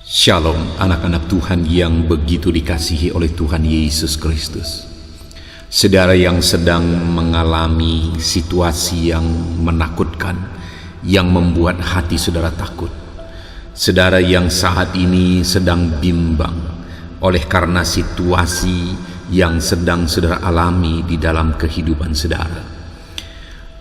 Shalom anak-anak Tuhan yang begitu dikasihi oleh Tuhan Yesus Kristus. Saudara yang sedang mengalami situasi yang menakutkan, yang membuat hati saudara takut. Saudara yang saat ini sedang bimbang oleh karena situasi yang sedang saudara alami di dalam kehidupan saudara.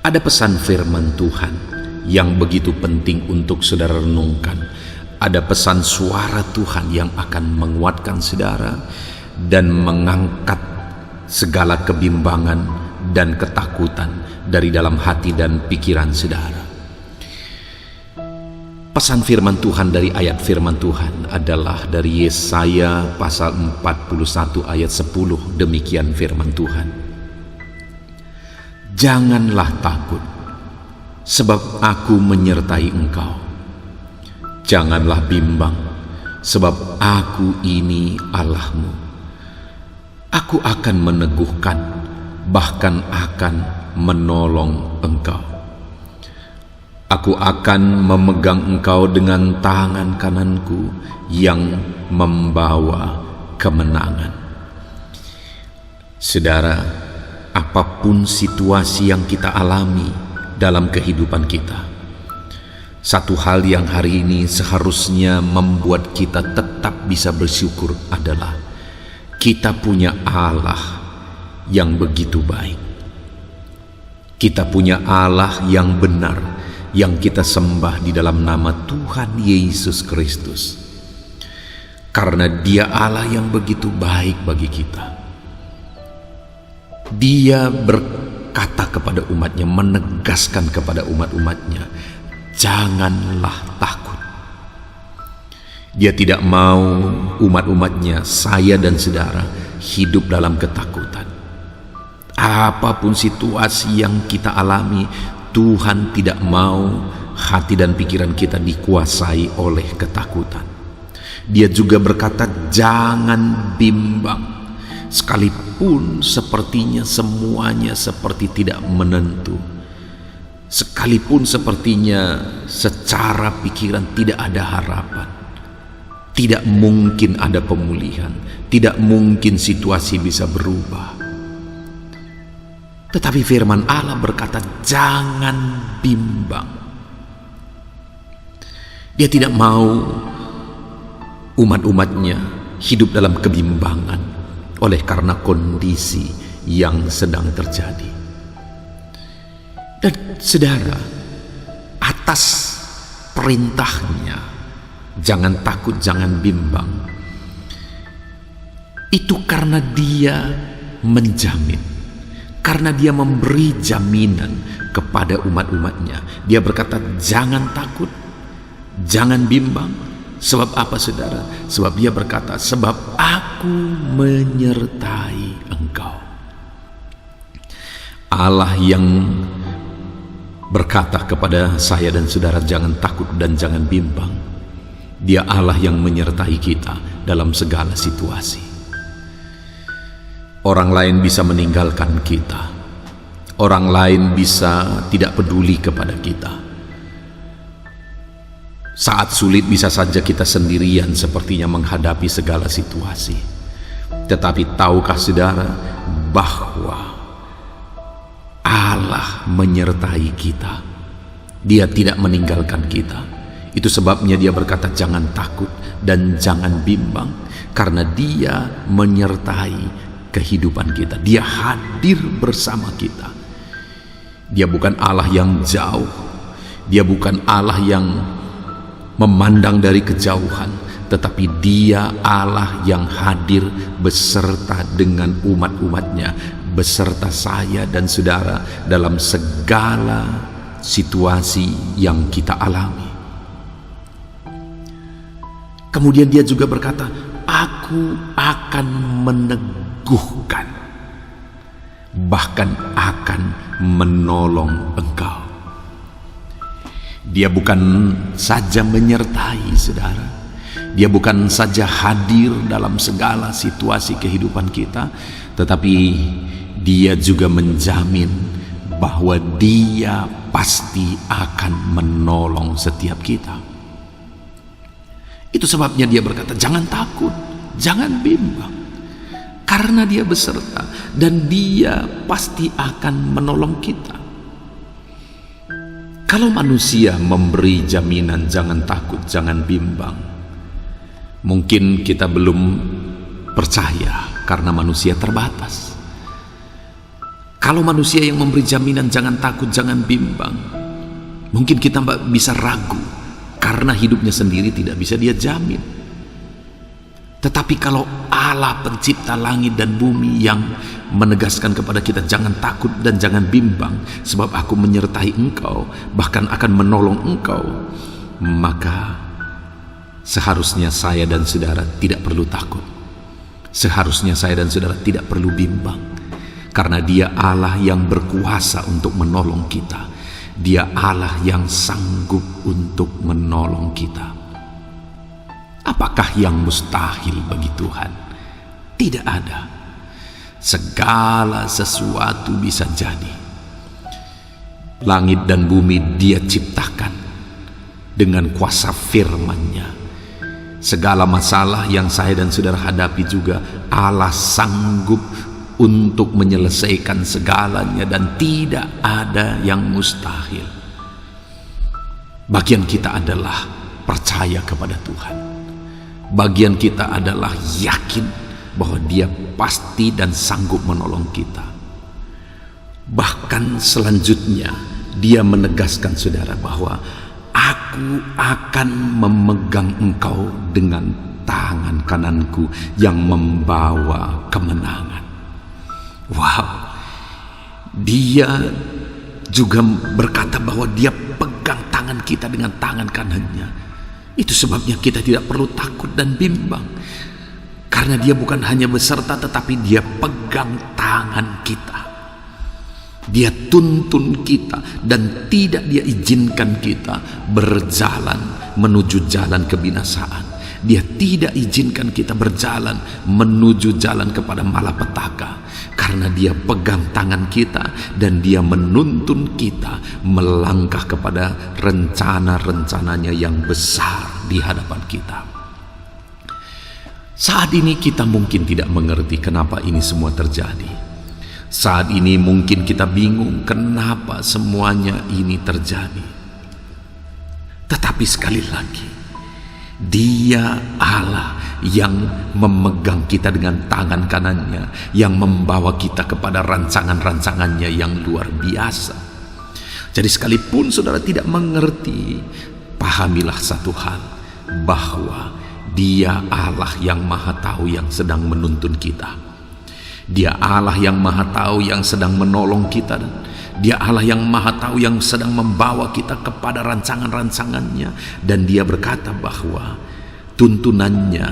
Ada pesan firman Tuhan yang begitu penting untuk saudara renungkan. Ada pesan suara Tuhan yang akan menguatkan saudara dan mengangkat segala kebimbangan dan ketakutan dari dalam hati dan pikiran saudara. Pesan firman Tuhan dari ayat firman Tuhan adalah dari Yesaya pasal 41 ayat 10. Demikian firman Tuhan. Janganlah takut, sebab aku menyertai engkau. Janganlah bimbang, sebab aku ini Allahmu. Aku akan meneguhkan, bahkan akan menolong engkau. Aku akan memegang engkau dengan tangan kananku yang membawa kemenangan. Saudara, apapun situasi yang kita alami dalam kehidupan kita, satu hal yang hari ini seharusnya membuat kita tetap bisa bersyukur adalah kita punya Allah yang begitu baik. Kita punya Allah yang benar, yang kita sembah di dalam nama Tuhan Yesus Kristus. Karena Dia Allah yang begitu baik bagi kita. Dia berkata kepada umatnya, menegaskan kepada umat-umatnya, janganlah takut. Dia tidak mau umat-umatnya, saya dan saudara, hidup dalam ketakutan. Apapun situasi yang kita alami, Tuhan tidak mau hati dan pikiran kita dikuasai oleh ketakutan. Dia juga berkata, jangan bimbang. Sekalipun sepertinya semuanya seperti tidak menentu, sekalipun sepertinya secara pikiran tidak ada harapan, tidak mungkin ada pemulihan, tidak mungkin situasi bisa berubah. Tetapi firman Allah berkata, jangan bimbang. Dia tidak mau umat-umatnya hidup dalam kebimbangan oleh karena kondisi yang sedang terjadi. Dan saudara, atas perintahnya, jangan takut, jangan bimbang, itu karena Dia menjamin, karena Dia memberi jaminan kepada umat-umatnya. Dia berkata, jangan takut, jangan bimbang. Sebab apa saudara? Sebab Dia berkata, sebab aku menyertai engkau. Allah yang berkata kepada saya dan saudara, jangan takut dan jangan bimbang. Dia Allah yang menyertai kita dalam segala situasi. Orang lain bisa meninggalkan kita, orang lain bisa tidak peduli kepada kita. Saat sulit bisa saja kita sendirian sepertinya menghadapi segala situasi. Tetapi tahukah saudara bahwa Allah menyertai kita? Dia tidak meninggalkan kita. Itu sebabnya Dia berkata, jangan takut dan jangan bimbang, karena Dia menyertai kehidupan kita. Dia hadir bersama kita. Dia bukan Allah yang jauh. Dia bukan Allah yang memandang dari kejauhan, tetapi Dia Allah yang hadir beserta dengan umat-umatnya, beserta saya dan saudara dalam segala situasi yang kita alami. Kemudian Dia juga berkata, aku akan meneguhkan, bahkan akan menolong engkau. Dia bukan saja menyertai saudara, Dia bukan saja hadir dalam segala situasi kehidupan kita, tetapi Dia juga menjamin bahwa Dia pasti akan menolong setiap kita. Itu sebabnya dia berkata, jangan takut, jangan bimbang, karena dia beserta dan dia pasti akan menolong kita. Kalau manusia memberi jaminan jangan takut, jangan bimbang, mungkin kita belum percaya karena manusia terbatas. Kalau manusia yang memberi jaminan jangan takut, jangan bimbang, mungkin kita bisa ragu karena hidupnya sendiri tidak bisa dia jamin. Tetapi kalau Allah pencipta langit dan bumi yang menegaskan kepada kita jangan takut dan jangan bimbang, sebab aku menyertai engkau, bahkan akan menolong engkau, maka seharusnya saya dan saudara tidak perlu takut. Seharusnya saya dan saudara tidak perlu bimbang, karena Dia Allah yang berkuasa untuk menolong kita. Dia Allah yang sanggup untuk menolong kita. Apakah yang mustahil bagi Tuhan? Tidak ada. Segala sesuatu bisa jadi. Langit dan bumi Dia ciptakan dengan kuasa firman-Nya. Segala masalah yang saya dan saudara hadapi juga Allah sanggup untuk menyelesaikan segalanya, dan tidak ada yang mustahil. Bagian kita adalah percaya kepada Tuhan. Bagian kita adalah yakin bahwa Dia pasti dan sanggup menolong kita. Bahkan selanjutnya Dia menegaskan saudara bahwa aku akan memegang engkau dengan tangan kananku yang membawa kemenangan. Wow, Dia juga berkata bahwa Dia pegang tangan kita dengan tangan kanannya. Itu sebabnya kita tidak perlu takut dan bimbang, karena Dia bukan hanya beserta, tetapi Dia pegang tangan kita. Dia tuntun kita dan tidak Dia izinkan kita berjalan menuju jalan kebinasaan. Dia tidak izinkan kita berjalan menuju jalan kepada malapetaka, karena Dia pegang tangan kita dan Dia menuntun kita melangkah kepada rencana-rencananya yang besar di hadapan kita. Saat ini kita mungkin tidak mengerti kenapa ini semua terjadi. Saat ini mungkin kita bingung kenapa semuanya ini terjadi. Tetapi sekali lagi, Dia Allah yang memegang kita dengan tangan kanannya, yang membawa kita kepada rancangan-rancangannya yang luar biasa. Jadi sekalipun saudara tidak mengerti, pahamilah satu hal, bahwa Dia Allah yang Maha Tahu yang sedang menuntun kita. Dia Allah yang Maha Tahu yang sedang menolong kita. Dia Allah yang Maha Tahu yang sedang membawa kita kepada rancangan-rancangannya. Dan Dia berkata bahwa tuntunannya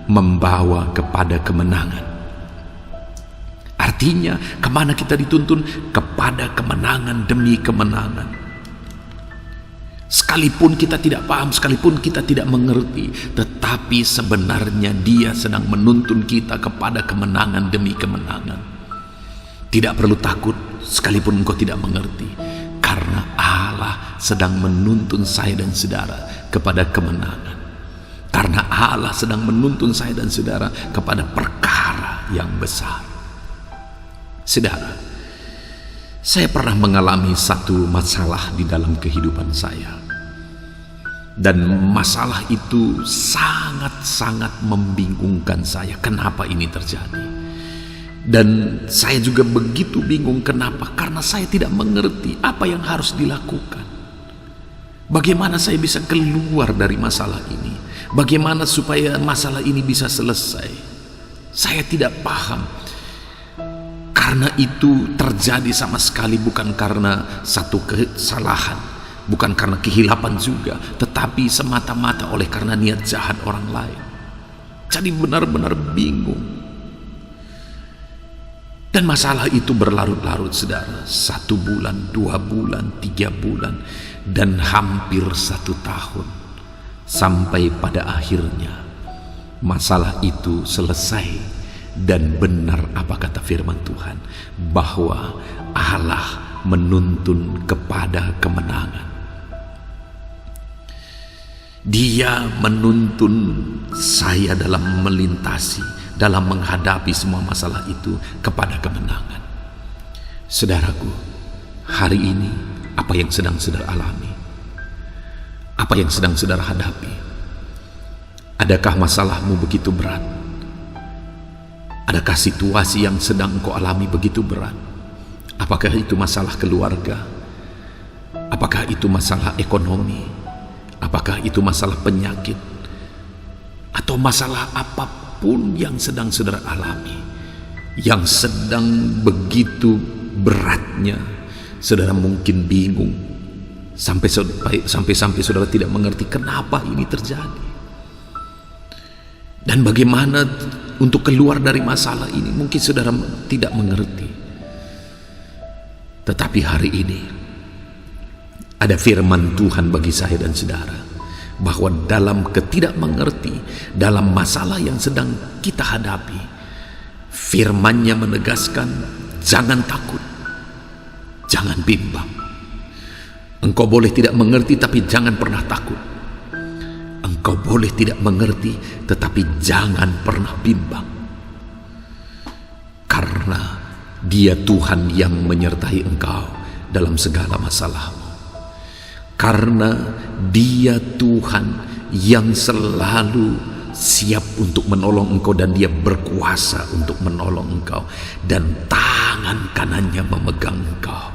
membawa kepada kemenangan. Artinya kemana kita dituntun? Kepada kemenangan demi kemenangan. Sekalipun kita tidak paham, sekalipun kita tidak mengerti, tetapi sebenarnya Dia sedang menuntun kita kepada kemenangan demi kemenangan. Tidak perlu takut sekalipun engkau tidak mengerti, karena Allah sedang menuntun saya dan saudara kepada kemenangan. Karena Allah sedang menuntun saya dan saudara kepada perkara yang besar. Saudara, saya pernah mengalami satu masalah di dalam kehidupan saya. Dan masalah itu sangat-sangat membingungkan saya. Kenapa ini terjadi? Dan saya juga begitu bingung. Kenapa? Karena saya tidak mengerti apa yang harus dilakukan. Bagaimana saya bisa keluar dari masalah ini? Bagaimana supaya masalah ini bisa selesai? Saya tidak paham. Karena itu terjadi sama sekali bukan karena satu kesalahan, bukan karena kehilapan juga, tetapi semata-mata oleh karena niat jahat orang lain. Jadi benar-benar bingung. Dan masalah itu berlarut-larut saudara. 1 bulan, 2 bulan, 3 bulan, dan hampir 1 tahun. Sampai pada akhirnya masalah itu selesai. Dan benar apa kata firman Tuhan, bahwa Allah menuntun kepada kemenangan. Dia menuntun saya dalam melintasi, dalam menghadapi semua masalah itu kepada kemenangan. Saudaraku, hari ini apa yang sedang saudara alami? Apa yang sedang saudara hadapi? Adakah masalahmu begitu berat? Adakah situasi yang sedang kau alami begitu berat? Apakah itu masalah keluarga? Apakah itu masalah ekonomi? Apakah itu masalah penyakit? Atau masalah apapun yang sedang saudara alami, yang sedang begitu beratnya, saudara mungkin bingung, sampai saudara tidak mengerti kenapa ini terjadi. Dan bagaimana untuk keluar dari masalah ini, mungkin saudara tidak mengerti. Tetapi hari ini ada firman Tuhan bagi saya dan saudara, bahwa dalam ketidakmengerti, dalam masalah yang sedang kita hadapi, firman-Nya menegaskan, jangan takut, jangan bimbang. Engkau boleh tidak mengerti, tapi jangan pernah takut. Engkau boleh tidak mengerti, tetapi jangan pernah bimbang. Karena Dia Tuhan yang menyertai engkau dalam segala masalahmu. Karena Dia Tuhan yang selalu siap untuk menolong engkau, dan Dia berkuasa untuk menolong engkau, dan tangan kanannya memegang engkau.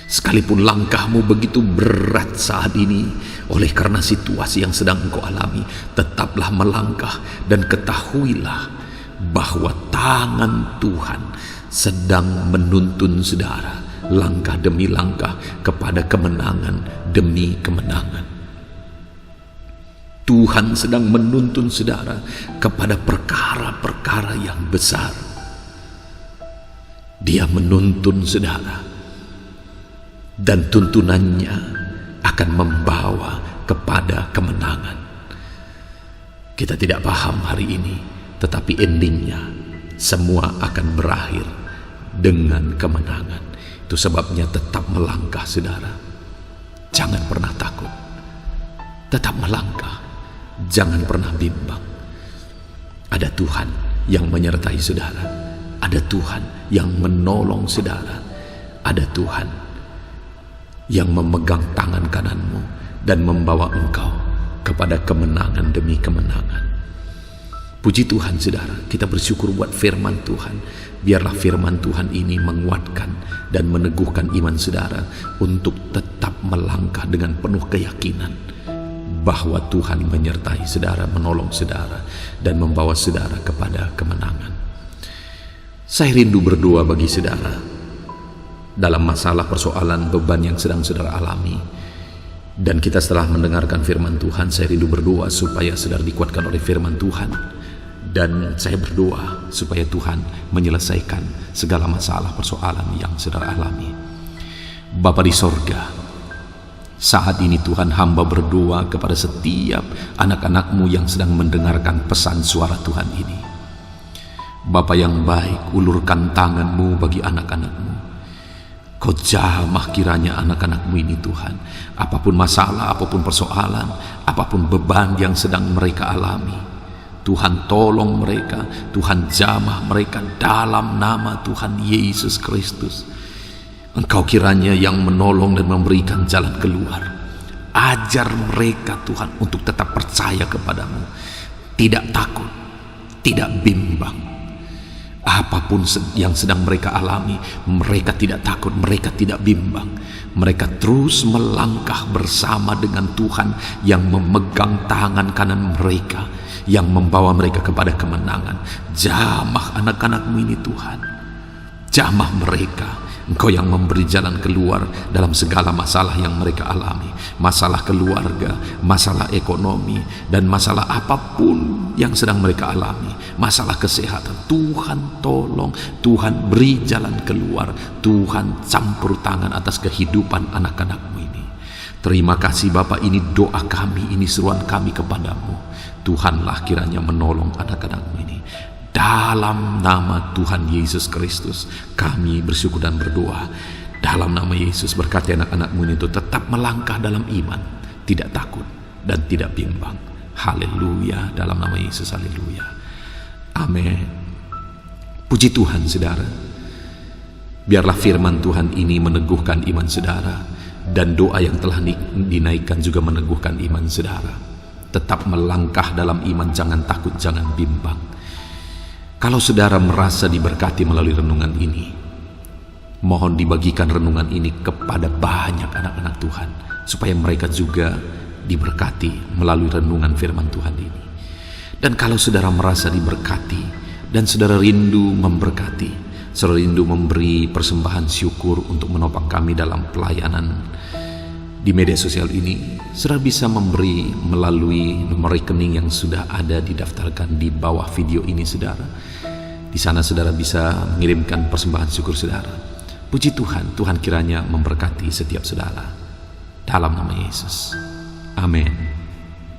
Sekalipun langkahmu begitu berat saat ini oleh karena situasi yang sedang engkau alami, tetaplah melangkah dan ketahuilah bahwa tangan Tuhan sedang menuntun saudara langkah demi langkah kepada kemenangan demi kemenangan. Tuhan sedang menuntun saudara kepada perkara-perkara yang besar. Dia menuntun saudara, dan tuntunannya akan membawa kepada kemenangan. Kita tidak paham hari ini, tetapi endingnya semua akan berakhir dengan kemenangan. Itu sebabnya tetap melangkah saudara. Jangan pernah takut. Tetap melangkah. Jangan pernah bimbang. Ada Tuhan yang menyertai saudara. Ada Tuhan yang menolong saudara. Ada Tuhan yang memegang tangan kananmu dan membawa engkau kepada kemenangan demi kemenangan. Puji Tuhan saudara, kita bersyukur buat firman Tuhan. Biarlah firman Tuhan ini menguatkan dan meneguhkan iman saudara untuk tetap melangkah dengan penuh keyakinan bahwa Tuhan menyertai saudara, menolong saudara, dan membawa saudara kepada kemenangan. Saya rindu berdoa bagi saudara dalam masalah persoalan beban yang sedang saudara alami. Dan kita setelah mendengarkan firman Tuhan, saya rindu berdoa supaya saudara dikuatkan oleh firman Tuhan. Dan saya berdoa supaya Tuhan menyelesaikan segala masalah persoalan yang saudara alami. Bapa di sorga, saat ini Tuhan, hamba berdoa kepada setiap anak-anak-Mu yang sedang mendengarkan pesan suara Tuhan ini. Bapa yang baik, ulurkan tangan-Mu bagi anak-anak-Mu. Kau jamah kiranya anak-anak-Mu ini Tuhan. Apapun masalah, apapun persoalan, apapun beban yang sedang mereka alami, Tuhan tolong mereka, Tuhan jamah mereka dalam nama Tuhan Yesus Kristus. Engkau kiranya yang menolong dan memberikan jalan keluar. Ajar mereka Tuhan untuk tetap percaya kepadamu, tidak takut, tidak bimbang. Apapun yang sedang mereka alami, mereka tidak takut, mereka tidak bimbang. Mereka terus melangkah bersama dengan Tuhan yang memegang tangan kanan mereka, yang membawa mereka kepada kemenangan. Jamah anak-anak-Mu ini Tuhan, jamah mereka. Engkau yang memberi jalan keluar dalam segala masalah yang mereka alami. Masalah keluarga, masalah ekonomi, dan masalah apapun yang sedang mereka alami. Masalah kesehatan, Tuhan tolong, Tuhan beri jalan keluar, Tuhan campur tangan atas kehidupan anak-anak-Mu ini. Terima kasih Bapa, ini doa kami, ini seruan kami kepadamu. Tuhanlah kiranya menolong anak-anak-Mu ini. Dalam nama Tuhan Yesus Kristus kami bersyukur dan berdoa. Dalam nama Yesus berkati anak-anak-Mu itu tetap melangkah dalam iman, tidak takut dan tidak bimbang. Haleluya, dalam nama Yesus, haleluya. Amin. Puji Tuhan saudara. Biarlah firman Tuhan ini meneguhkan iman saudara, dan doa yang telah dinaikkan juga meneguhkan iman saudara. Tetap melangkah dalam iman, jangan takut, jangan bimbang. Kalau saudara merasa diberkati melalui renungan ini, mohon dibagikan renungan ini kepada banyak anak-anak Tuhan, supaya mereka juga diberkati melalui renungan firman Tuhan ini. Dan kalau saudara merasa diberkati dan saudara rindu memberkati, saudara rindu memberi persembahan syukur untuk menopang kami dalam pelayanan di media sosial ini, saudara bisa memberi melalui nomor rekening yang sudah ada didaftarkan di bawah video ini saudara. Di sana saudara bisa mengirimkan persembahan syukur saudara. Puji Tuhan, Tuhan kiranya memberkati setiap saudara. Dalam nama Yesus. Amin.